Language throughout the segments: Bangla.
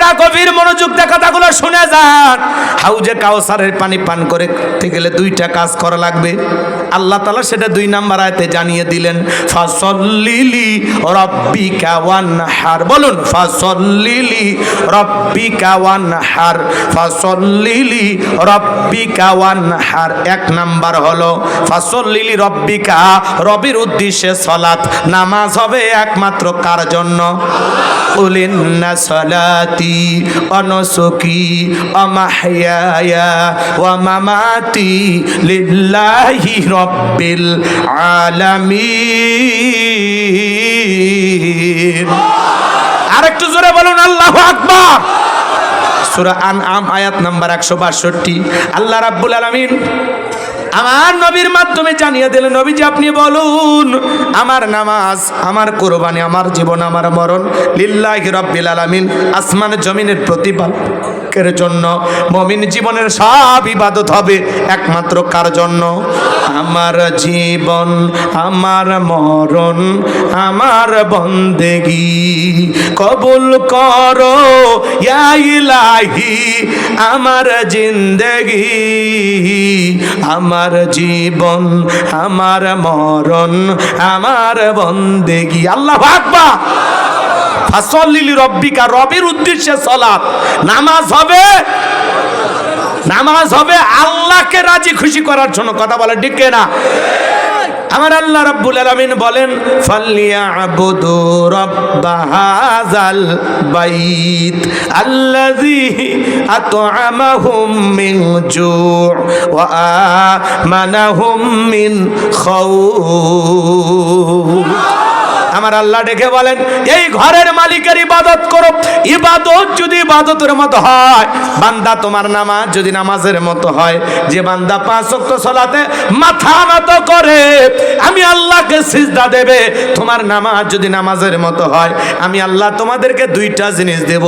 যুবকেরা গভীর মনোযোগ দিয়ে কথাগুলো শুনে যান। হাউজে কাউসারের পানি পান করতে গেলে দুইটা কাজ করা লাগবে। আল্লাহ তাআলা সেটা 2 নম্বর আয়াতে জানিয়ে দিলেন, ফাসল্লিলি রাব্বিকা ওয়ানহার। বলুন, ফাসল্লিলি রাব্বিকা ওয়ানহার, ফাসল্লিলি রাব্বিকা ওয়ানহার। 1 নাম্বার হলো ফাসল্লিলি রাব্বিকা, রবের উদ্দেশ্যে সালাত, নামাজ হবে একমাত্র কার জন্য? কুল ইন্না সালাতি ওয়া নুসুকি ওয়া মাহইয়ায়া ওয়া মামাতি লিল্লাহি রাব্বিল আলামিন। আরেকটু জোরে বলুন আল্লাহু আকবার। সূরা আনআম আয়াত নাম্বার 162। আল্লাহ রাব্বুল আলামিন আমার নবীর মাধ্যমে জানিয়ে দিলেন, নবীজি আপনি বলুন, আমার নামাজ, আমার কুরবানি, আমার জীবন, আমার মরণ লিল্লাহি রাব্বিল আলামিন, আসমান জমিনের প্রতিপালকের জন্য। মুমিন জীবনের সব ইবাদত হবে একমাত্র কার জন্য? আমার জীবন, আমার মরণ, আমার বন্দেগি কবুল করো ইয়া ইলাহি, আমার জিন্দেগি, আমার জীবন, আমার মরণ, আমার বন্দেগি। আল্লাহু আকবার। ফাসল্লিলি রাব্বিকা, রবের উদ্দেশ্যে সালাত, নামাজ হবে, নামাজ হবে আল্লাহকে রাজি খুশি করার জন্য। কথা বলে ঠিক না? আমার আল্লাহ রাব্বুল আলামিন বলেন, ফালিয়াবুদু রাব্ব হাযাল বাইত আল্লাযী আত'আমাহুম মিন জু' ওয়া আমানাহুম মিন খাউফ। আমার আল্লাহ ডেকে বলেন, এই ঘরের মালিকের ইবাদত করো। ইবাদত যদি ইবাদতের মতো হয়, বান্দা তোমার নামাজ যদি নামাজের মতো হয়, যে বান্দা 5 ওয়াক্ত সালাতে মাথা নত করে আমি আল্লাহকে সিজদা দেবে, তোমার নামাজ যদি নামাজের মতো হয়, আমি আল্লাহ তোমাদেরকে 2টা জিনিস দেব।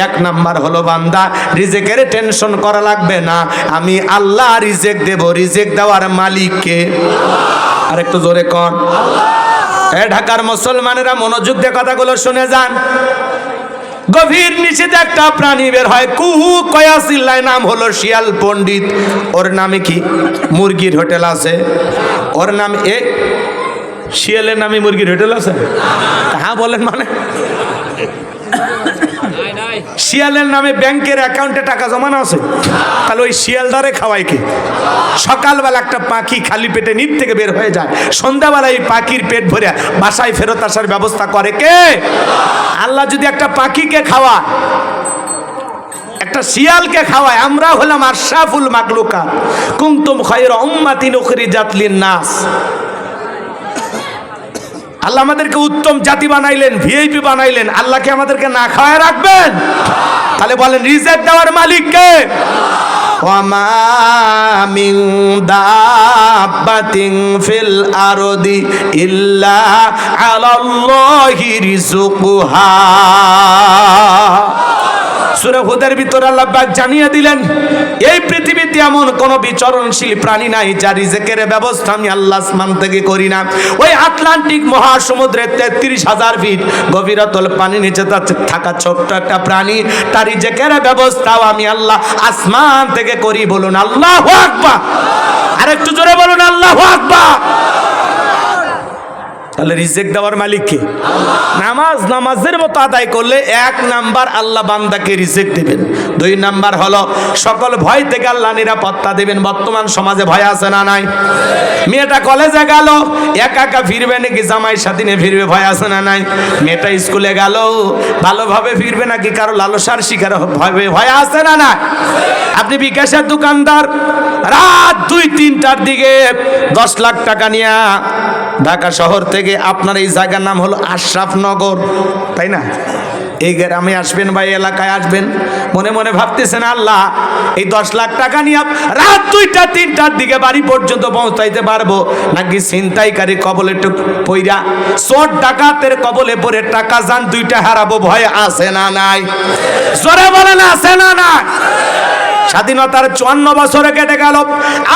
1 নাম্বার হলো বান্দা রিজিকের টেনশন করা লাগবে না, আমি আল্লাহ রিজিক দেব। রিজিক দেওয়ার মালিক কে? আরেকটু জোরে কোন। ঢাকার মুসলমানেরা মনোযোগ দিয়ে কথাগুলো শুনে যান। গভীর নিচেতে একটা প্রাণী বের হয়, কুহু কয়া চিল্লায়, নাম হলো শিয়াল পণ্ডিত। ওর নামে কি? মুরগির হোটেল আছে। ওর নাম শিয়ালের নামে মুরগির হোটেল আছে? হ্যাঁ বলেন। মানে শিয়ালের নামে ব্যাংকের অ্যাকাউন্টে টাকা জমানো আছে, তাহলে ওই শিয়ালদারে খাওয়াই কে? সকালবেলা একটা পাখি খালি পেটে নিচ থেকে বের হয়ে যায়, সন্ধ্যাবেলায় পাখির পেট ভরে বাসায় ফেরত আসার ব্যবস্থা করে কে? আল্লাহ যদি একটা পাখিকে খাওয়ায়, একটা শিয়ালকে খাওয়ায়, আমরা হলাম আশরাফুল মাখলুকাত, কুনতুম খায়রা উম্মাতিন উখরিজাত লিন-নাস। আল্লাহ আমাদেরকে উত্তম জাতি বানাইলেন, ভিআইপি বানাইলেন, আল্লাহকে আমাদেরকে না খাওয়ায় রাখবেন? তাহলে বলেন রিজিক দেওয়ার মালিক কে? ওয়া মা মিন দাব্বাতিন ফিল আরদি ইল্লা আলাল্লাহি রিজকুহা। সূরা হুদের ভিতরে আল্লাহ পাক জানিয়ে দিলেন, এই পৃথিবীতে এমন কোন বিচরণশীল প্রাণী নাই যার রিজিকের ব্যবস্থা আমি আল্লাহ আসমান থেকে করি না। ওই আটলান্টিক মহাসমুদ্রের 33,000 ফিট গভীরতল পানি নিচে থাকা ছোট্ট একটা প্রাণী, তার রিজিকের ব্যবস্থাও আমি আল্লাহ আসমান থেকে করি। বলুন আল্লাহু আকবার। আরেকটু জোরে বলুন আল্লাহু আকবার। তাহলে রিজিক দেওয়ার মালিক কে? নামাজ নামাজের মতো আদায় করলে 1 নাম্বার আল্লাহ বান্দাকে রিজিক দেবেন। 2 নাম্বার হলো সকল ভয় থেকে আল্লাহ নিরাপত্তা দেবেন। বর্তমান সমাজে ভয় আছে না নাই? মেয়েটা কলেজে গেল, একা একা ফিরবে নাকি জামাইয়ের সাথে নিয়ে ফিরবে? ভয় আছে না নাই? মেয়েটা স্কুলে গেল, ভালোভাবে ফিরবে নাকি কারো লালসার শিকার হবে? ভয় আছে না নাই? আপনি বিকাশের দোকানদার, রাত 2-3টার দিকে 10 লাখ টাকা নিয়ে ঢাকা শহর থেকে, আপনার এই জায়গার নাম হলো আশরাফনগর, তাই না? এই গ্রামে আসবেন বা এই এলাকায় আসবেন, মনে মনে ভাবতেছেন আল্লাহ এই 10 লাখ টাকা নিয়ে রাত 2-3টার দিকে বাড়ি পর্যন্ত পৌঁছাইতে পারবো নাকি ছিনতাইকারী কবলে পইরা চোর ডাকাতের কবলে পড়ে টাকা যান 2টা হারাবো? ভয় আছে না নাই? জোরে বলেন আছে না নাই? স্বাধীনতার 54 বছরে কেটে গেল,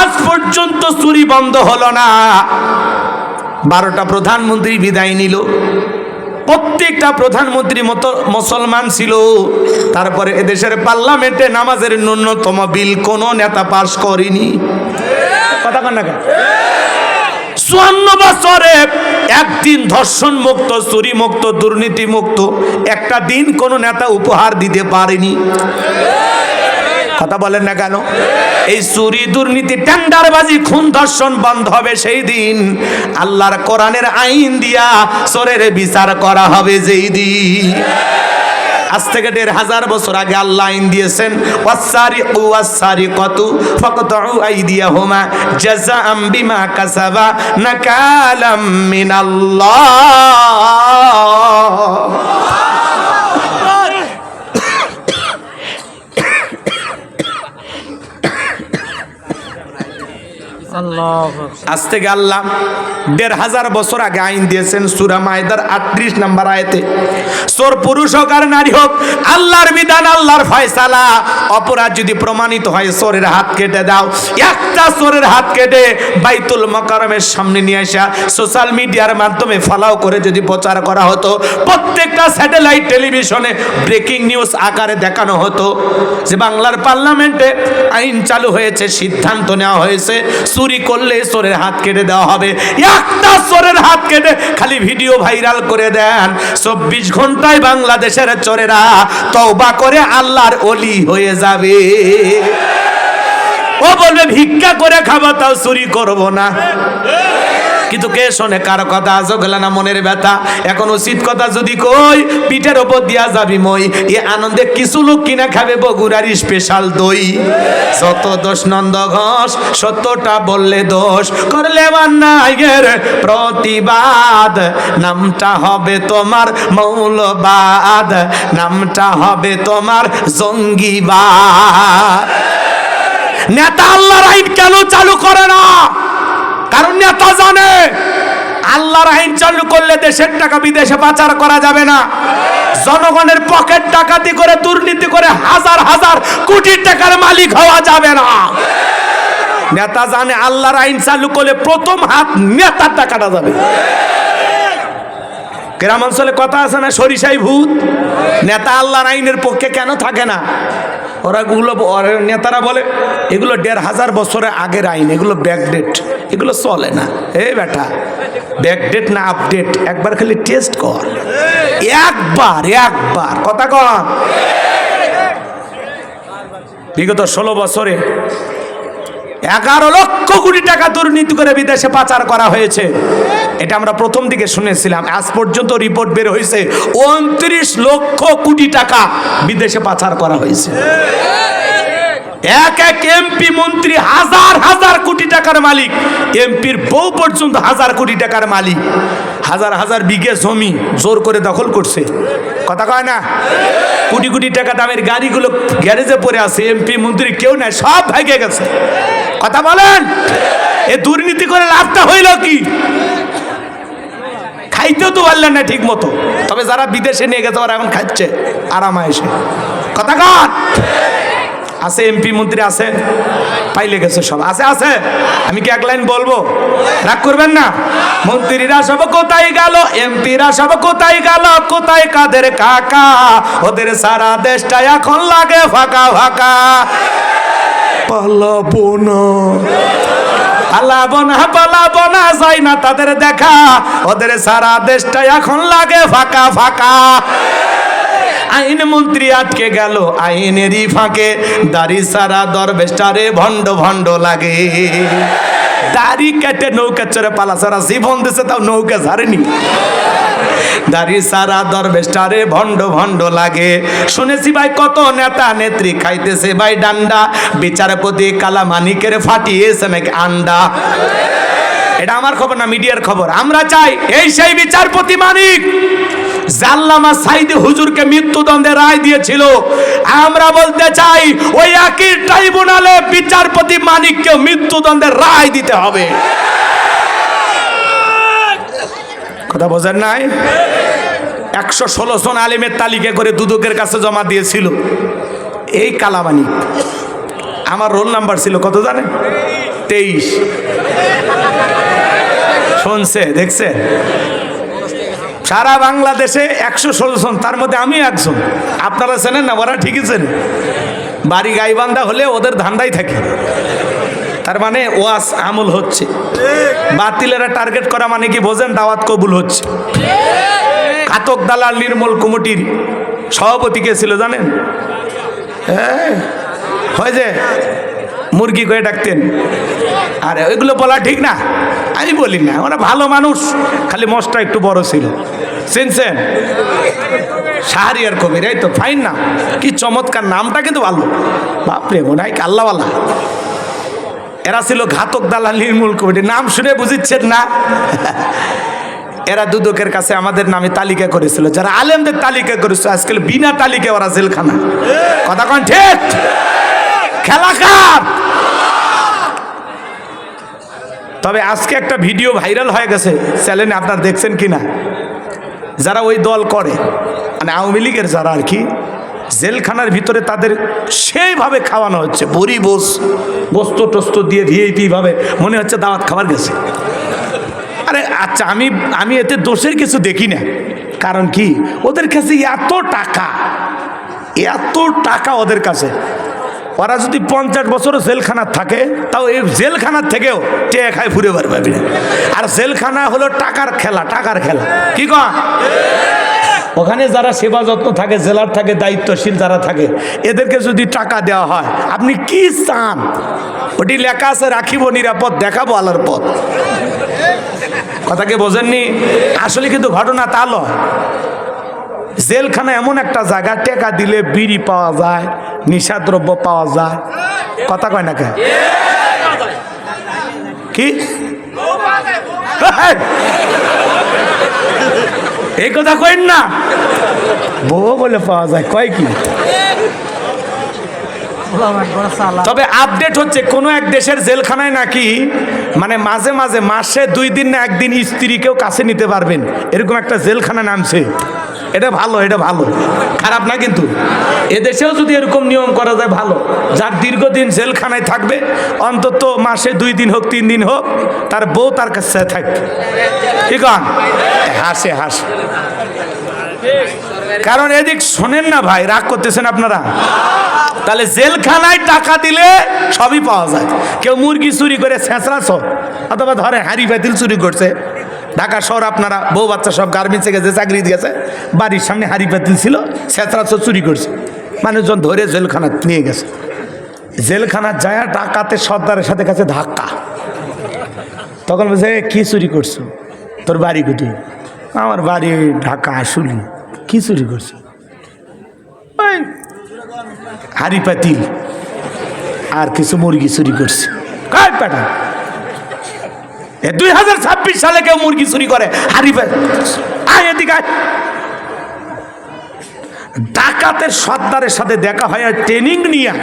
আজ পর্যন্ত চুরি বন্ধ হলো না। 12টা প্রধানমন্ত্রী বিদায় নিল, প্রত্যেকটা প্রধানমন্ত্রী মতো মুসলমান ছিল, তারপরে এদেশের পার্লামেন্টে নামাজের ন্যূনতম বিল কোন নেতা পাস করেনি। কথা কন না কেন? 54 বছরে একদিন ধর্ষণ মুক্ত, চুরি মুক্ত, দুর্নীতি মুক্ত একটা দিন কোন নেতা উপহার দিতে পারেনি। কথা বলেন না কেন? এই চুরি, দুর্নীতি, টেন্ডারবাজি, খুন, ধর্ষণ বন্ধ হবে সেই দিন। আল্লাহর কোরআনের আইন দিয়া চোরের বিচার করা হবে যেই দিন। আজ থেকে 1500 বছর আগে আল্লাহ আইন দিয়েছেন, ওয়াসসারিকু ওয়াসসারিকাতু ফাকতাউ আইদিয়াহুমা জাযাআম বিমা কাসাবা নাকালাম মিনাল্লাহ। আজ থেকে আল্লাহ 1500 বছর আগে আইন দিয়েছেন সূরা মাইদার 38 নম্বর আয়াতে, চোর পুরুষ হোক আর নারী হোক, আল্লাহর বিধান, আল্লাহর ফয়সালা। অপরাধ যদি প্রমাণিত হয় চোরের হাত কেটে দাও। একটা চোরের হাত কেটে বাইতুল মুকাররমের সামনে নিয়ে আসা সোশ্যাল মিডিয়ার মাধ্যমে ফলাও করে যদি প্রচার করা হতো, প্রত্যেকটা স্যাটেলাইট টেলিভিশনে ব্রেকিং নিউজ আকারে দেখানো হতো যে বাংলার পার্লামেন্টে আইন চালু হয়েছে, সিদ্ধান্ত নেওয়া হয়েছে চুরি করলে চোরের হাত কেটে দেওয়া হবে। একটা চোরের হাত কেটে খালি ভিডিও ভাইরাল করে দেন, 24 ঘন্টায় বাংলাদেশের চোরেরা তওবা করে আল্লাহর ওলি হয়ে যাবে। ও বলবে ভিক্ষা করে খাবো, তাও চুরি করব না। কিন্তু কে শোনে কার কথা? আজও গেলে না মনের ব্যথা। এখন উচিত কথা যদি কই, পিঠের ওপর দিয়া যাবি মই। এ আনন্দে কিছু লোক কিনা খাবে বগুড়ার স্পেশাল দই। যত দোষ নন্দ ঘোষ, সত্যটা বললে দোষ, করলে অন্যায়ের প্রতিবাদ, নামটা হবে তোমার মৌলবাদ, নামটা হবে তোমার জঙ্গিবাদ। নেতা আল্লাহর আইন কেন চালু করে না? কারণ নেতা জানে আল্লাহর আইন চালু করলে দেশের টাকা বিদেশে পাচার করা যাবে না, জনগণের পকেট ডাকাতি করে, দুর্নীতি করে হাজার হাজার কোটি টাকার মালিক হওয়া যাবে না। নেতা জানে আল্লাহর আইন চালু করলে প্রথম হাত নেতার টাকাটা যাবে। গ্রাম অঞ্চলে কথা আছে না, সরিষাই ভূত। নেতা আল্লাহর আইনের পক্ষে কেন থাকে না? নেতারা বলে এগুলো 1500 বছরের আগের আইন, এগুলো ব্যাকডেট, এগুলো চলে না। এই বেটা, ব্যাকডেট না আপডেট, একবার খালি টেস্ট কর, একবার কথা কর। বিগত 16 বছরে 11 লক্ষ কোটি টাকা দুর্নীতি করে বিদেশে পাচার করা হয়েছে। এটা আমরা প্রথম দিকে শুনেছিলাম। আজ পর্যন্ত রিপোর্ট বের হয়েছে 29 লক্ষ কোটি টাকা বিদেশে পাচার করা হয়েছে। এক এক এমপি মন্ত্রী হাজার হাজার কোটি টাকার মালিক, এমপির বউ পর্যন্ত হাজার কোটি টাকার মালিক। হাজার হাজার বিঘে জমি জোর করে দখল করছে। কথা কয় না? কোটি কোটি টাকা দামের গাড়িগুলো গ্যারেজে পড়ে আছে, এমপি মন্ত্রী কেউ নাই, সব ভাগে গেছে। কথা বলেন, এ দুর্নীতি করে লাভটা হইল কি? খাইতেও তো পারলেন না ঠিক মতো। তবে যারা বিদেশে নিয়ে গেছে ওরা এখন খাচ্ছে আরামে এসে। কথা কন আছে? এমপি মন্ত্রী আছে, পাইলে গেছে সব আছে। আছে আমি কি এক লাইন বলবো? রাগ করবেন না। মন্ত্রীরা সব কোথায় গেল, এমপিরা সব কোথায় গেল, কোথায় কাদের কাকা? ওদের সারা দেশটা এখন লাগে ফাঁকা ফাঁকা। পালাবো না যায় না তাদের দেখা, ওদের সারা দেশটা এখন লাগে ফাঁকা ফাঁকা। আইন মন্ত্রী আটকে গেল আইনেরই ফাঁকে, দাড়ি সারা দরবেশটারে ভণ্ড ভণ্ড লাগে। দাড়ি কেটে নৌকা চড়ে পালা সারা জীবন দিছে, তাও নৌকা ছাড়েনি। দাড়ি সারা দরবেশটারে ভণ্ড ভণ্ড লাগে। শুনেছি ভাই কত নেতা নেত্রী খাইতেছে ভাই ডান্ডা, বিচারপতি কালামানিকের ফাটিয়েছে নাকি আন্ডা। এটা আমার খবর না, মিডিয়ার খবর। আমরা চাই এই সেই বিচারপতি মানিক জাল্লামা সাইদি হুজুরকে মৃত্যুদণ্ডের রায় দিয়েছিল। আমরা বলতে চাই ওই একই ট্রাইব্যুনালে বিচারপতি মানিককে মৃত্যুদণ্ডের রায় দিতে হবে। কথা বোঝেন নাই? 116 জন আলেমের তালিকা করে দুদকের কাছে জমা দিয়েছিল এই কালামানিক। আমার রোল নাম্বার ছিল কত জানেন? 23। শুনছে, দেখছে? সারা বাংলাদেশে 116 জন, তার মধ্যে আমি একজন। আপনারা চেনেন না? ওরা ঠিকই চেনে। বাড়ি গাইবান্ধা হলে ওদের ধান্দাই থাকে। তার মানে ওয়াজ আমল হচ্ছে। বাতিলেরা টার্গেট করা মানে কি বোঝেন? দাওয়াত কবুল হচ্ছে। ঘাতক দালাল নির্মূল কমিটির সভাপতি কে ছিল জানেন? হ্যাঁ, হয় যে মুরগি করে ডাকতেন। আরে ওইগুলো বলা ঠিক না, আমি বলি না। ওরা ভালো মানুষ, খালি মশটা একটু বড় ছিল। চিনছেন? শাহরিয়ার কবির, এই তো ফাইন না, কি চমৎকার নামটা, কিন্তু ভালো। বাপরে, মনে হয় আল্লাহওয়ালা। এরা ছিল ঘাতক দালাল নির্মূল কমিটি। নাম শুনে বুঝিচ্ছেন না? এরা দুদকের কাছে আমাদের নামে তালিকা করেছিল, যারা আলেমদের তালিকা করেছিল। আজকাল বিনা তালিকা ওরা জেলখানা। কথা কন ঠিক? খেলা কার? তবে আজকে একটা ভিডিও ভাইরাল হয়ে গেছে চ্যানেলে, আপনারা দেখছেন কিনা? যারা ওই দল করে, মানে আওয়ামী লীগের যারা আর কি, জেলখানার ভিতরে তাদের সেইভাবে খাওয়ানো হচ্ছে, বড়ি গোস্ত টোস্ত দিয়ে ভিআইপি ভাবে, মনে হচ্ছে দাওয়াত খাবার গেছে। আরে আচ্ছা, আমি এতে দোষের কিছু দেখি না। কারণ কি, ওদের কাছে এত টাকা ওদের কাছে। ওরা যদি 50 বছরও জেলখানার থাকে, তাও এই জেলখানার থেকেও টেয়ে খায় ফুরে পারবে না। আর জেলখানা হলো টাকার খেলা কি কন? ওখানে যারা সেবা যত্ন থাকে, জেলার থাকে, দায়িত্বশীল যারা থাকে, এদেরকে যদি টাকা দেওয়া হয়, আপনি কি চান? ওটি লেখা আছে, রাখিব নিরাপদ, দেখাবো আলোর পথ। কথাকে বোঝেননি? আসলে কিন্তু ঘটনা তা নয়। জেলখানা এমন একটা জায়গা, টাকা দিলে বিড়ি পাওয়া যায়, নিশাদ্রব্য পাওয়া যায়। কথা কয় না কে? কি এই কথা কইন না? বউ বলে পাওয়া যায়, কয় কি? তবে আপডেট হচ্ছে, কোন এক দেশের জেলখানায় নাকি মানে মাঝে মাঝে মাসে 2 দিন না 1 দিন স্ত্রীকেও কাছে নিতে পারবেন, এরকম একটা জেলখানা নামছে। এটা ভালো, খারাপ না। কিন্তু এদেশেও যদি এরকম নিয়ম করা যায় ভালো। যার দীর্ঘদিন জেলখানায় থাকবে, অন্তত মাসে 2 দিন হোক 3 দিন হোক, তার বউ তার কাছে থাকবে। ঠিক আছে? হাসে। কারণ এদিক শোনেন না ভাই, রাগ করতেছেন আপনারা। তাহলে জেলখানায় টাকা দিলে সবই পাওয়া যায়। কেউ মুরগি চুরি করে ছেঁচড়াছ, অথবা ধরে হাঁড়ি পাতিল চুরি করছে। ঢাকা শহর আপনারা বউ বাচ্চা সব গার্মেন্টসে গেছে, চাকরি দিয়েছে, বাড়ির সামনে হাঁড়ি পাতিল ছিল, ছেঁচড়াছ চুরি করছে, মানুষজন ধরে জেলখানা নিয়ে গেছে। জেলখানা যায় ডাকাতে সর্দারের সাথে কাছে ধাক্কা। তখন বলছে, কি চুরি করছো? তোর বাড়ি কোথায়? আমার বাড়ি ঢাকা আসুলি। কি চুরি করছো? ওই হাঁড়ি পাতিল আর কিছু মুরগি চুরি করছে। কার পেটা? 2026 সালে কেউ মুরগি চুরি করে? হাঁড়ি পাতিল এদিকে। ডাকাতের সর্দারের সাথে দেখা হয়, ট্রেনিং নিয়ে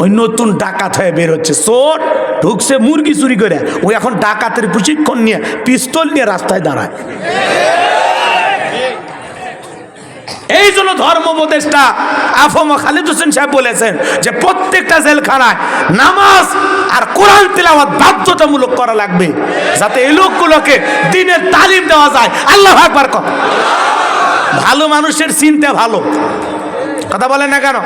ওই নতুন ডাকাত হয়ে বের হচ্ছে। চোর ঢুকছে মুরগি চুরি করে, ওই এখন ডাকাতের প্রশিক্ষণ নিয়ে পিস্তল নিয়ে রাস্তায় দাঁড়ায়। এই জন্য ধর্ম উপদেষ্টা আফম খালিদ হোসেন সাহেব বলেছেন যে প্রত্যেকটা জেলখানায় নামাজ আর কোরআন তিলাওয়াত বাধ্যতামূলক করা লাগবে, যাতে এই লোকগুলোকে দ্বীনের তালিম দেওয়া যায়। আল্লাহু আকবার। ভালো মানুষের চিন্তা ভালো, কথা বলেন না কেন?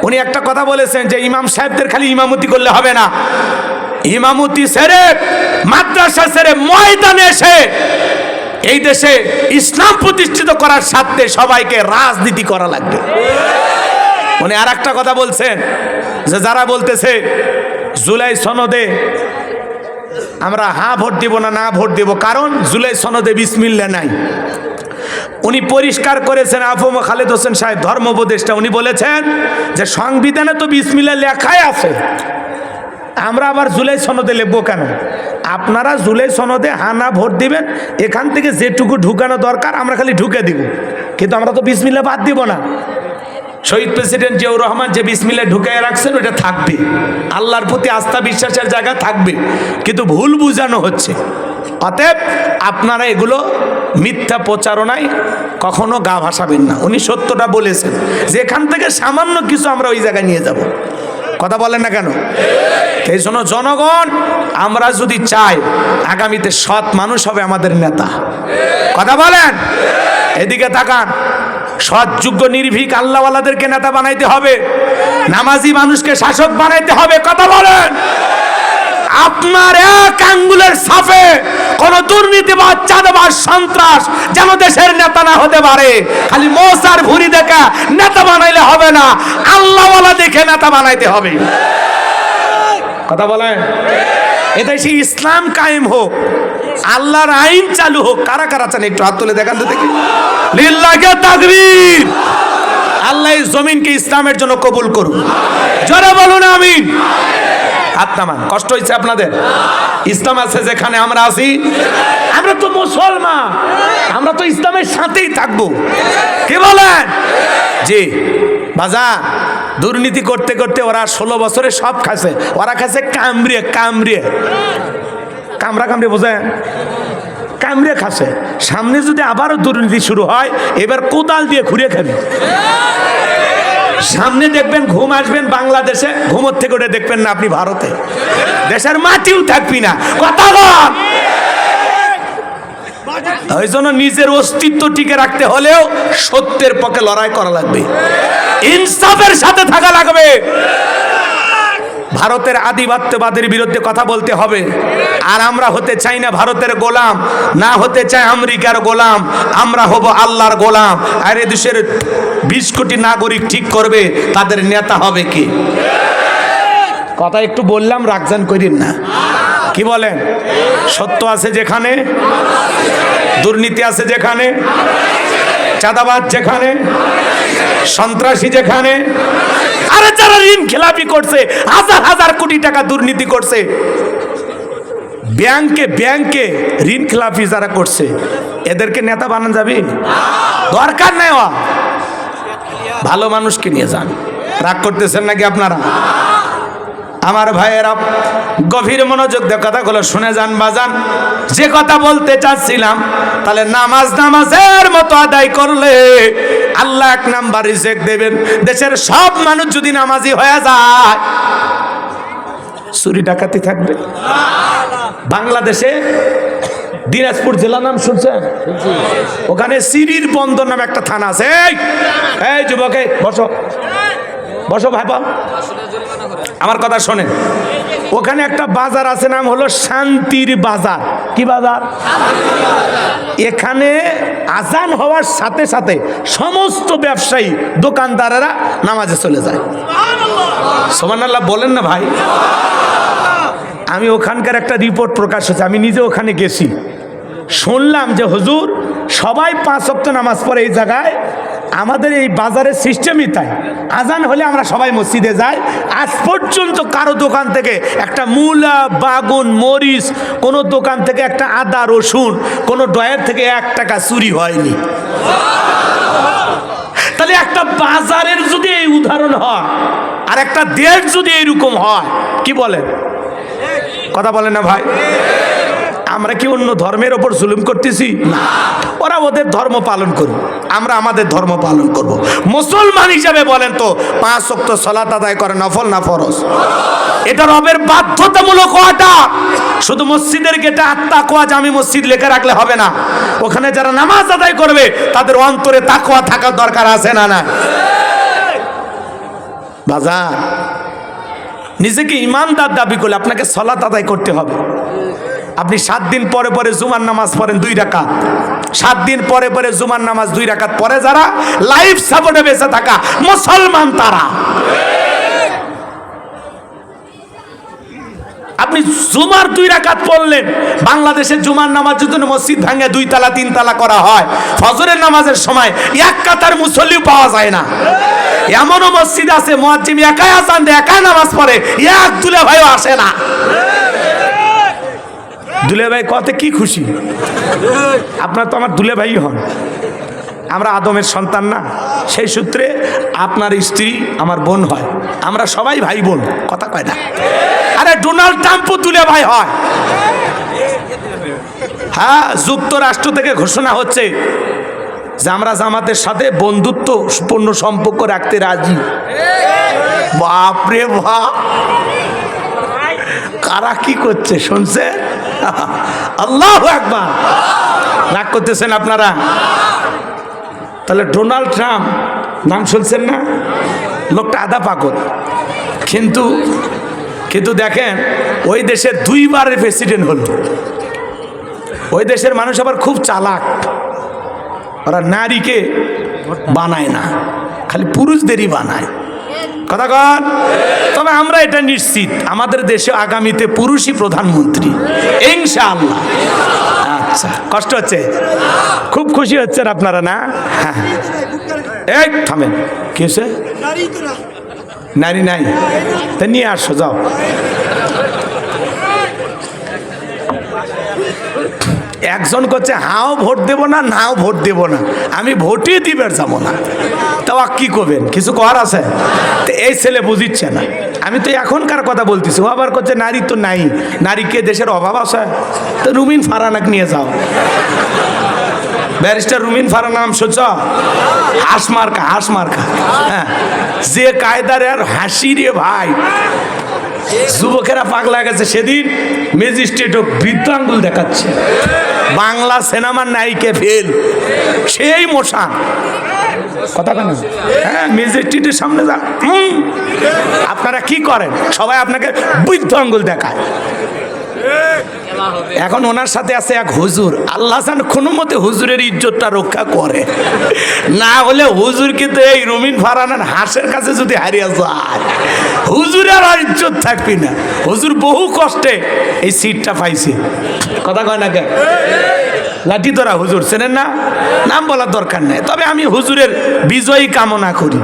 উনি একটা কথা বলেছেন যে ইমাম সাহেবদের খালি ইমামতি করলে হবে না, ইমামতি ছেড়ে, মাদ্রাসা ছেড়ে ময়দানে এসে এই দেশে ইসলাম প্রতিষ্ঠিত করার স্বার্থে সবাইকে রাজনীতি করা লাগবে। উনি আর একটা কথা বলছেন যে যারা বলতেছে জুলাই সনদে আমরা হ্যাঁ ভোট দিব না ভোট দিব, কারণ জুলাই সনদে বিসমিল্লাহ নাই। উনি পরিষ্কার করেছেন, আফম খালিদ হোসেন সাহেব ধর্ম উপদেষ্টা, উনি বলেছেন যে সংবিধানে তো বিসমিল্লাহ লেখাই আছে, আমরা আবার জুলাই সনদে লিখবো কেন? আপনারা জুলাই সনদে হানা ভোট দিবেন, এখান থেকে যেটুকু ঢুকানো দরকার আমরা খালি ঢুকে দিব, কিন্তু আমরা তো বিসমিল্লাহ বাদ দিব না। শহীদ প্রেসিডেন্ট জিয়াউর রহমান যে বিসমিল্লাহ ঢুকায় রাখছেন ওটা থাকবে, আল্লাহর প্রতি আস্থা বিশ্বাসের জায়গা থাকবে, কিন্তু ভুল বুঝানো হচ্ছে। অতএব আপনারা এগুলো মিথ্যা প্রচারণায় কখনো গা ভাসাবেন না। উনি সত্যটা বলেছেন যে এখান থেকে সামান্য কিছু আমরা ওই জায়গায় নিয়ে যাব। কথা বলেন না কেন? এই জন্য জনগণ, আমরা যদি চাই আগামীতে সৎ মানুষ হবে আমাদের নেতা। কথা বলেন, এদিকে তাকান। সৎ, যোগ্য, নির্ভীক আল্লাহওয়ালাদেরকে নেতা বানাইতে হবে, নামাজি মানুষকে শাসক বানাইতে হবে। কথা বলেন। আপনার এক আঙ্গুলের ছাপে কোন দুর্নীতিবাদ, চাঁদাবাজ, সন্ত্রাস যেন দেশের নেতা না হতে পারে। খালি মোসার ভুরি দেখা নেতা বানাইলে হবে না, আল্লাহওয়ালা দেখে নেতা বানাইতে হবে। কথা বলেন। এটাই সেই ইসলাম কায়েম হোক, আল্লাহর আইন চালু হোক। কারা কারা চান একটু হাত তুলে দেখান তো দেখি। লিল্লাহি তাকবীর। আল্লাহ এই জমিনকে ইসলামের জন্য কবুল করুন। জোরে বলুন আমিন। হাত নামান। কষ্ট হয়েছে আপনাদের? ইসলাম আছে যেখানে আমরা আছি, আমরা তো মুসলমান, আমরা তো ইসলামের সাথেই থাকবো। কি বলেন? জি বাজার। দুর্নীতি করতে করতে ওরা 16 বছরে সব খাচ্ছে। ওরা খাচ্ছে কামড়িয়ে কামড়িয়ে, কামড়া কামড়িয়ে, বোঝেন? কামড়িয়ে খাচ্ছে। সামনে যদি আবারও দুর্নীতি শুরু হয়, এবার কোদাল দিয়ে ঘুরিয়ে খাবে। সামনে দেখবেন ঘুম আসবেন বাংলাদেশে, ঘুমোর থেকে ওটা দেখবেন না আপনি ভারতে। দেশের মাটিও থাকবি না। কথা বল। ওই জন্য নিজের অস্তিত্ব টিকে রাখতে হলেও সত্যের পক্ষে লড়াই করা লাগবে, ইনসাফের সাথে থাকা লাগবে। ভারতের আধিপত্যবাদের বিরুদ্ধে কথা বলতে হবে। আর আমরা হতে চাই না ভারতের গোলাম, না হতে চাই আমেরিকার গোলাম, আমরা হব আল্লাহর গোলাম। আর এ দেশের 20 কোটি নাগরিক ঠিক করবে তাদের নেতা হবে কি। কথা একটু বললাম, রাগজান করিন না। কি বলেন? সত্য আছে যেখানে, দুর্নীতি আছে যেখানে, চাঁদাবাজ যেখানে, সন্ত্রাসী যেখানে, আরে যারা ঋণ খেলাপি করছে, হাজার হাজার কোটি টাকা দুর্নীতি করছে, ব্যাংকে ব্যাংকে ঋণ খেলাপি যারা করছে, এদেরকে নেতা বানানো যাবে? দরকার নাই। ভালো মানুষকে নিয়ে যান। রাগ করতেছেন নাকি আপনারা? আমার ভাইয়েরা, গভীর মনোযোগ দিয়ে কথাগুলো শুনে যান বাজান। যে কথা বলতে চাচ্ছিলাম, তাহলে নামাজ নামাজের মতো আদায় করলে আল্লাহ 1 নাম্বার রিজিক দেবেন। দেশের সব মানুষ যদি নামাজি হয়ে যায়, চুরি ডাকাতি থাকবে। বাংলাদেশে দিনাজপুর জেলা নাম শুনছেন? ওখানে সিরির বন্দর নামে একটা থানা আছে। এই যুবকে বসো, বসো ভাইপা, আমার কথা শোনেন। ওখানে একটা বাজার আছে, নাম হলো শান্তির বাজার। কি বাজার? এখানে আজান হওয়ার সাথে সাথে সমস্ত ব্যবসায়ী, দোকানদারেরা নামাজে চলে যায়। সুবহানাল্লাহ বলেন না ভাই? আমি ওখানকার একটা রিপোর্ট প্রকাশ হচ্ছে, আমি নিজে ওখানে গেছি। শুনলাম যে হুজুর সবাই 5 ওয়াক্ত নামাজ পড়ে এই জায়গায়। আমাদের এই বাজারের সিস্টেমই তাই, আজান হলে আমরা সবাই মসজিদে যাই। আজ পর্যন্ত কারো দোকান থেকে একটা মূলা, বাগুন, মরিচ, কোনো দোকান থেকে একটা আদা, রসুন, কোনো ডয়ের থেকে 1 টাকা চুরি হয়নি। তাহলে একটা বাজারের যদি এই উদাহরণ হয়, আর একটা দেশ যদি এইরকম হয়, কি বলেন? কথা বলেন না ভাই? আমরা কি অন্য ধর্মের ওপর জুলুম করতেছি? না, ওরা ওদের ধর্ম পালন করুক, আমরা আমাদের ধর্ম পালন করব। মুসলমান হিসাবে বলেন তো 5 ওয়াক্ত সালাত আদায় করে, নফল না ফরজ? এটা রবের বাধ্যতামূলক অর্ডার। শুধু মসজিদের গেটে আত্মাকওয়া জামি মসজিদ লেখা রাখলে হবে না। ওখানে যারা নামাজ আদায় করবে তাদের অন্তরে তাকওয়া থাকার দরকার আছে না? না বাজার, নিজেকে ইমানদার দাবি করলে আপনাকে সালাত আদায় করতে হবে। আপনি 7 দিন পরে পরে জুমার নামাজ পড়েন 2 রাকাত, 7 দিন পরে পরে জুমার নামাজ 2 রাকাত পরে যারা লাইফ সাপোর্টে বেঁচে থাকা মুসলমান, তারা আপনি জুমার 2 রাকাত পড়লেন। বাংলাদেশে জুমার নামাজের জন্য মসজিদ ভাঙে 2 তালা 3 তালা করা হয়। ফজরের নামাজের সময় 1 কাতার মুসল্লিও পাওয়া যায় না। এমনও মসজিদ আছে মুয়াজ্জিন একাই আজান দেয়, একাই নামাজ পড়ে, এক দুলে ভাইও আসে না। দুলে ভাই কত কি খুশি। আপনার তো আমার দুলে ভাই হন, আমরা আদমের সন্তান না? সেই সূত্রে আপনার স্ত্রী আমার বোন হয়, আমরা সবাই ভাই বোন। কথা কয় না? আরে ডোনাল্ড ট্রাম্পও দুলে ভাই হয়। হ্যাঁ, যুক্তরাষ্ট্র থেকে ঘোষণা হচ্ছে যে আমরা জামাতের সাথে বন্ধুত্বপূর্ণ সম্পর্ক রাখতে রাজি। বাপরে বাপ, কারা কি করছে শুনছে? আল্লাহু আকবার। রাগ করতেছেন আপনারা? তাহলে ডোনাল্ড ট্রাম্প নাম শুনছেন না? লোকটা আধা পাগল, কিন্তু দেখেন ওই দেশের 2 বারের প্রেসিডেন্ট হলো। ওই দেশের মানুষ আবার খুব চালাক, ওরা নারীকে বানায় না, খালি পুরুষদেরই বানায়। কথা কন। তবে আমরা এটা নিশ্চিত আমাদের দেশে আগামীতে পুরুষই প্রধানমন্ত্রী ইনশাআল্লাহ। আচ্ছা, কষ্ট হচ্ছে? খুব খুশি হচ্ছেন আপনারা না? হ্যাঁ, এই থামেন। কি হয়েছে? নারী নাই, তা নিয়ে আসো, যাও। একজন করছে হাও ভোট দেব না, নাও ভোট দেব না, আমি ভোটই দিবার যাবো না। তাও কি করবেন? কিছু করার আছে? তো এই ছেলে বুঝিচ্ছে না। আমি তো এখনকার কথা বলতেছি। ও আবার করছে নারী তো নাই, নারীকে দেশের অভাব আছে, তো রুমিন ফারানাকে নিয়ে যাও। ব্যারিস্টার রুমিন ফারানা নাম শুনছ? হাঁস মার্কা, হাঁস মার্কা। হ্যাঁ, যে কায়দার আর হাসি রে ভাই, যুবকেরা পাগলা গেছে। সেদিন ম্যাজিস্ট্রেটও বৃদ্ধাঙ্গুল দেখাচ্ছে, বাংলা সিনেমার নায়িকা ফেল, সেই মশান। কথা কেন? হ্যাঁ, ম্যাজিস্ট্রেটের সামনে যা আপনারা কি করেন? সবাই আপনাকে বৃদ্ধাঙ্গুল দেখায়। এখন ওনার সাথে আছে এক হুজুর, আল্লাহ জান কোনো মতে হুজুরের ইজ্জতটা রক্ষা করে, না হলে হুজুর কিন্তু এই রুমিন ফারানার হাঁসের কাছে যদি হারিয়ে যায়, হুজুরের আর ইজ্জত থাকবি না। হুজুর বহু কষ্টে এই সিটটা পাইছে। কথা কয় না কেন? লাঠি ধরা হুজুর চেনেন না? নাম বলার দরকার নেই, তবে আমি হুজুরের বিজয়ী কামনা করি।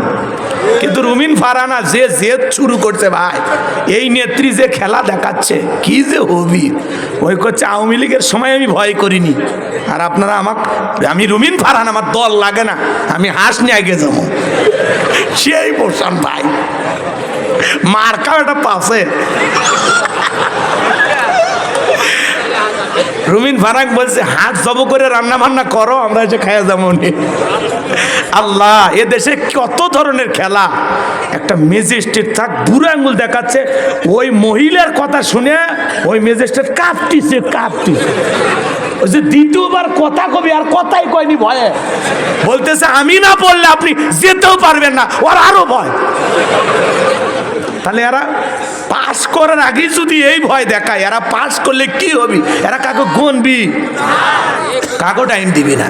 কিন্তু রুমিন ফারানা যে জেদ শুরু করছে ভাই, এই নেত্রী যে খেলা দেখাচ্ছে, কি যে হবি। ওই করছে আওয়ামী লীগের সময় আমি ভয় করিনি, আর আপনারা আমি রুমিন ফারানা, আমার দল লাগে না, আমি হাঁস নিয়ে আগে যাবো। সেই বসান ভাই, মার্কাও এটা পাশে। রুমিন ফারাক বলছে হাত জব করে রান্না বান্না করো, আমরা এসে খাইয়া যাবো। আল্লাহ, এ দেশে কত ধরনের খেলা। একটা ম্যাজিস্ট্রেট থাক বুড়ো আঙ্গুল দেখাচ্ছে, ওই মহিলার কথা শুনে ওই ম্যাজিস্ট্রেট কাঁপতিছে। ওই যে দ্বিতীয়বার কথা কবি, আর কথাই কয়নি ভয়ে, বলতেছে আমি না বললে আপনি যেতেও পারবেন না। ওর আরো ভয়। তাহলে এরা পাস করার আগে যদি এই ভয় দেখায়, এরা পাস করলে কি হবে? এরা কাকে গণবি, কাকে টাইম দিবি না।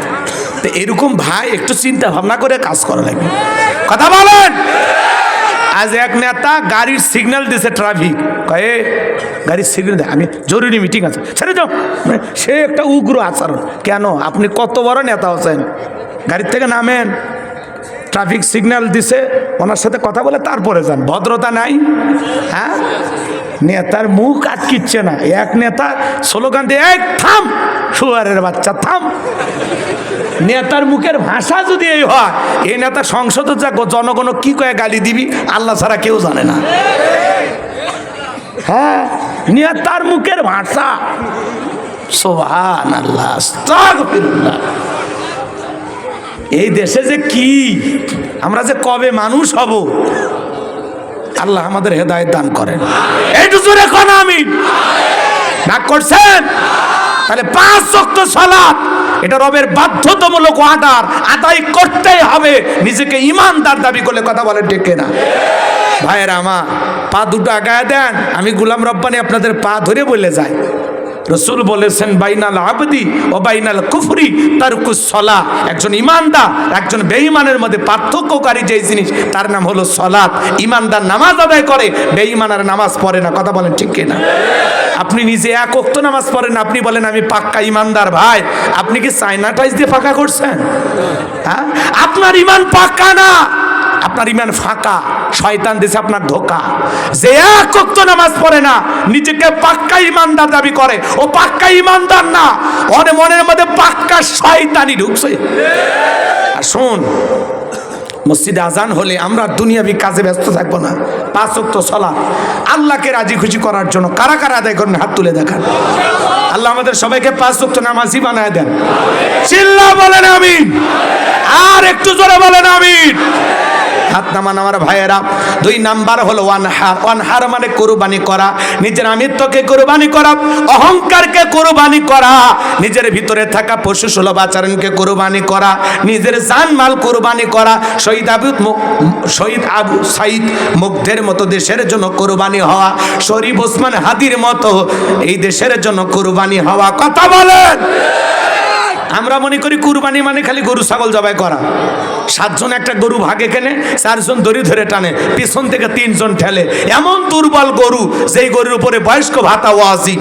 তো এরকম ভাই একটু চিন্তা ভাবনা করে কাজ করা লাগবে। কথা বলেন। আজ এক নেতা গাড়ির সিগন্যাল দিয়েছে, ট্রাফিক কয়ে গাড়ির সিগন্যাল, আমি জরুরি মিটিং আছে, ছেড়ে যাও। সে একটা উগ্র আচরণ। কেন? আপনি কত বড় নেতা আছেন, গাড়ির থেকে নামেন, ট্রাফিক সিগন্যাল দিছে, ওনার সাথে কথা বলে তারপরে যান। ভদ্রতা নাই? হ্যাঁ, নেতার মুখ আটকিচ্ছে না। এক নেতা স্লোগান দিয়ে, এক থাম শুয়ারের বাচ্চা থাম। নেতার মুখের ভাষা যদি এই হয়, এই নেতা সংসদে যা জনগণ কি কয়ে গালি দিবি আল্লাহ ছাড়া কেউ জানে না। হ্যাঁ, নেতার মুখের ভাষা, সুবহানাল্লাহ, আস্তাগফিরুল্লাহ। এই দেশে যে কি, আমরা যে কবে মানুষ হব, আল্লাহ আমাদের হেদায়েত দান করেন। একটু জোরে কোন আমিন। না করছেন? তাহলে 5 ওয়াক্ত সালাত এটা রবের বাধ্যতামূলক অর্ডার, আদায় করতেই হবে। নিজেকে ইমানদার দাবি করলে কথা বলেন ঠিক না? ভাইয়েরা আমার, পা দুটো আগায় দেন, আমি গোলাম রব্বানি আপনাদের পা ধরে বলে যাই। রসুল বলেছেন বাইনাল আবদি ও বাইনাল কুফরি তারকুস সালাহ। একজন ইমানদার একজন বেঈমানের মধ্যে পার্থক্যকারী যে জিনিস, তার নাম হলো সালাত। ইমানদার নামাজ আদায় করে, বেঈমানের নামাজ পড়ে না। কথা বলেন ঠিক কিনা? আপনি নিজে 1 ওয়াক্ত নামাজ পড়েন, আপনি বলেন আমি পাক্কা ইমানদার। ভাই, আপনি কি চায়না টাইজ দিয়ে ফাঁকা করছেন? হ্যাঁ, আপনার ইমান পাক্কা না, আপনার ইমান ফাঁকা। শয়তান দিয়েছে আপনার ধোকা। যে 1 ওয়াক্ত নামাজ পড়ে না, নিজেকে পাক্কা ইমানদার দাবি করে, ও পাক্কা ইমানদার না, ওর মনের মধ্যে পাক্কা শয়তানি ঢুকছে। আর শোন, মসজিদে আজান হলে আমরা দুনিয়াবি কাজে ব্যস্ত থাকবো না। 5 ওয়াক্ত সালাত আল্লাহকে রাজি খুশি করার জন্য কারা কারা আদায় করেন হাত তুলে দেখান। আল্লাহ আমাদের সবাইকে 5 ওয়াক্ত নামাজি বানায় দেন। চিল্লা বলেন আমিন। আর একটু জোরে বলেন আমিন। হাত নামান আমার ভাইয়েরা। 2 নাম্বার হলো ওয়ানহার। ওয়ানহার মানে কুরবানি করা, নিজের আমিত্বকে কুরবানি করা, অহংকারকে কুরবানি করা, নিজের ভিতরে থাকা পশু সুলভ আচরণকে কুরবানি করা, নিজের জানমাল কুরবানি করা। শহীদ আবু সাইদ মুগ্ধের মতো দেশের জন্য কুরবানি হওয়া, শরীফ ওসমান হাদির মতো এই দেশের জন্য কুরবানি হওয়া। কথা বলেন। আমরা মনে করি কুরবানি মানে খালি গরু ছাগল জবাই করা। 7 জন একটা গরু ভাগে কেনে, 4 জন দড়ি ধরে টানে, পিছন থেকে 3 জন ঠেলে। এমন দুর্বল গরু যেই গরুর উপরে বয়স্ক ভাতা ওয়াজি,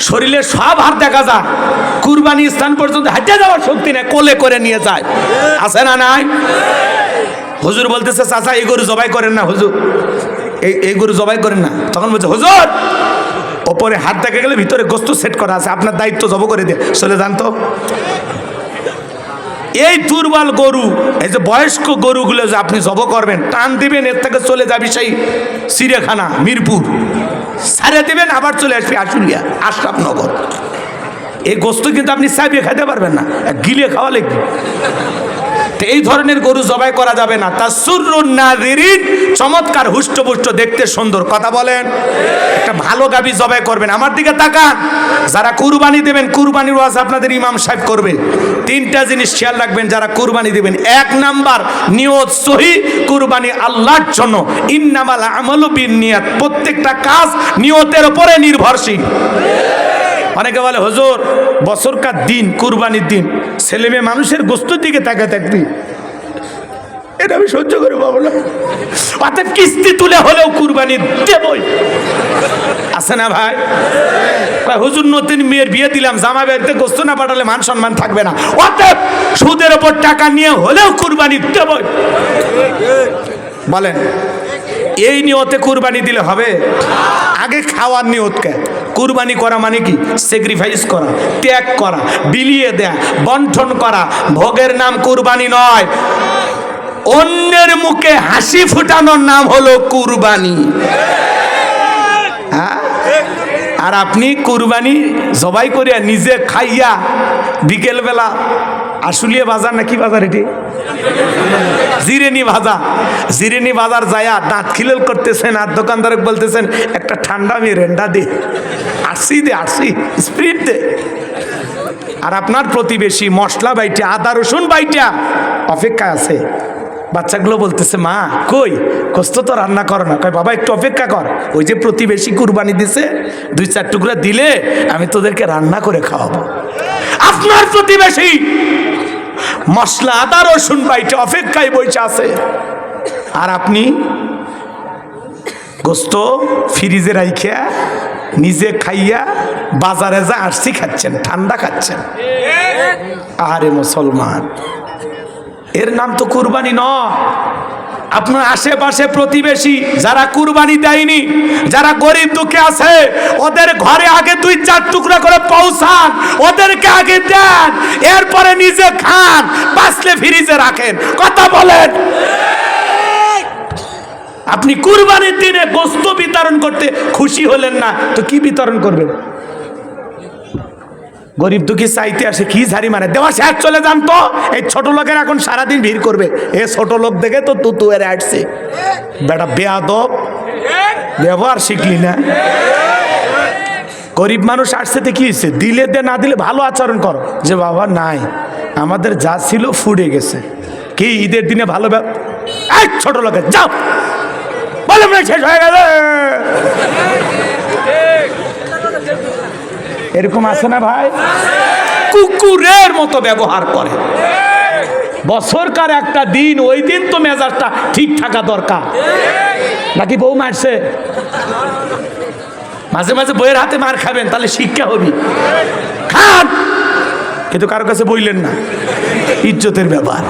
শরীরে সব হাত দেখা যায়, কুরবানি স্থান পর্যন্ত হাঁটে যাওয়ার শক্তি নেই, কোলে করে নিয়ে যায়। আছে না নাই? হুজুর বলতেছে চাচা এই গরু জবাই করেন না হুজুর, এই গরু জবাই করেন না। তখন বলছে হুজুর ওপরে হাত দেখা গেলে ভিতরে গোস্ত সেট করা আছে, আপনার দায়িত্ব জব করে দিয়ে চলে যান তো। এই দুর্বল গরু, এই যে বয়স্ক গরুগুলো যে আপনি জব করবেন, টান দিবেন, এর থেকে চলে যাবি সেই চিড়িয়াখানা মিরপুর, সারে দিবেন, আবার চলে আসবি আশুলিয়া আশরাফনগর। এই গোস্ত কিন্তু আপনি চাইবে খাইতে পারবেন না, গিলে খাওয়া লাগবে। এই ধরনের গরু জবাই করা যাবে না। তাসুরুন নাযিরিন, চমৎকার হুষ্টপুষ্ট দেখতে সুন্দর। কথা বলেন। একটা ভালো গাবি জবাই করবেন। আমার দিকে তাকান, যারা কুরবানি দেবেন, কুরবানির ওয়াজ আপনাদের ইমাম সাহেব করবে। 3টা জিনিস খেয়াল রাখবেন যারা কুরবানি দেবেন। 1 নাম্বার, নিয়ত সহি, কুরবানি আল্লাহর জন্য। ইন্নামাল আমালু বিন্নিয়াত, প্রত্যেকটা কাজ নিয়তের উপরে নির্ভরশীল। অনেকে বলে হুজুর বছরকার দিন কুরবানির দিন, ছেলে মেয়ে মানুষের গোস্তের দিকে তাকায় থাকবি, এটা আমি সহ্য করে পাবো না, অতএব কিস্তি তুলে হলেও কুরবানি দেবই। আছে না ভাই? হুজুর নতুন মেয়ের বিয়ে দিলাম, জামা বাড়িতে গোস্ত না পাঠালে মান সম্মান থাকবে না, অতএব সুদের ওপর টাকা নিয়ে হলেও কুরবানি দেবই। বলেন এই নিয়তে কুরবানি দিলে হবে? আগে খাওয়ার নিয়তকে। কুরবানি করা মানে কি? স্যাক্রিফাইস করা, ত্যাগ করা, বিলিয়ে দেয়া, বন্টন করা। ভোগের নাম কুরবানি নয়, অন্যের মুখে হাসি ফুটানোর নাম হলো কুরবানি। হ্যাঁ, আর আপনি কুরবানি জবাই করিয়া নিজে খাইয়া বিকেলবেলা আশুলিয়া বাজার নাকি বাজার, এটি জিরেনি বাজার যায়া দাঁত খিলেল করতেছেন, আর দোকানদারক বলতেছেন একটা ঠান্ডা মিরেন্ডা দে, আসি স্প্রিট দে। আর আপনার প্রতিবেশী মশলা বাইটা, আদা রসুন বাইটা অপেক্ষায় আছে। বাচ্চাগুলো বলতেছে মা কই, কষ্ট তো রান্না করো না। কয় বাবা একটু অপেক্ষা কর, ওই যে প্রতিবেশী কুরবানি দিছে, 2-4 টুকরা দিলে আমি তোদেরকে রান্না করে খাওয়াবো। আপনার প্রতিবেশী মশলা আদা রসুন বাইটা অপেক্ষায় বসে আছে, আর আপনি গোস্ত ফ্রিজে রাইখা নিজে খাইয়া বাজারে যা আসছি খাচ্ছেন, ঠান্ডা খাচ্ছেন। আরে মুসলমান, এর নাম তো কুরবানি নয়। আপনার আশেপাশে প্রতিবেশী যারা কুরবানি দেয়নি, যারা গরিব দুঃখে আছে, ওদের ঘরে আগে 2-4 টুকরা করে পৌঁছান, ওদেরকে আগে দেন, এরপরে নিজে খান, বাঁচলে ফ্রিজে রাখেন। কথা বলেন। আপনি কুরবানির দিনে গোস্ত বিতরণ করতে খুশি হলেন না, তো কি বিতরণ করবেন? গরিব দুঃখী চাইতে আসে, কি ঝাড়ি মানে দেওয়া শেষ, চলে যান তো। এই ছোট লোকের এখন সারাদিন ভিড় করবে, এ ছোট লোক দেখে তো তুতু এর আসছে, বেটা বেয়াদব, ব্যবহার শিখলি না। গরিব মানুষ আসছে তো কি হয়েছে, দিলে দে, না দিলে ভালো আচরণ কর, যে বাবা নাই আমাদের যা ছিল ফুড়ে গেছে। কি ঈদের দিনে ভালো এই ছোট লোকের যাও বলে শেষ হয়ে গেল, এরকম আছে না ভাই? কুকুরের মতো ব্যবহার করে। বছরকার একটা দিন, ওই দিন তো মেজাজটা ঠিক থাকা দরকার, নাকি বউ মারছে? মাঝে মাঝে বইয়ের হাতে মার খাবেন, তাহলে শিক্ষা হবি, খান, কিন্তু কারো কাছে বইলেন না, ইজ্জতের ব্যাপার।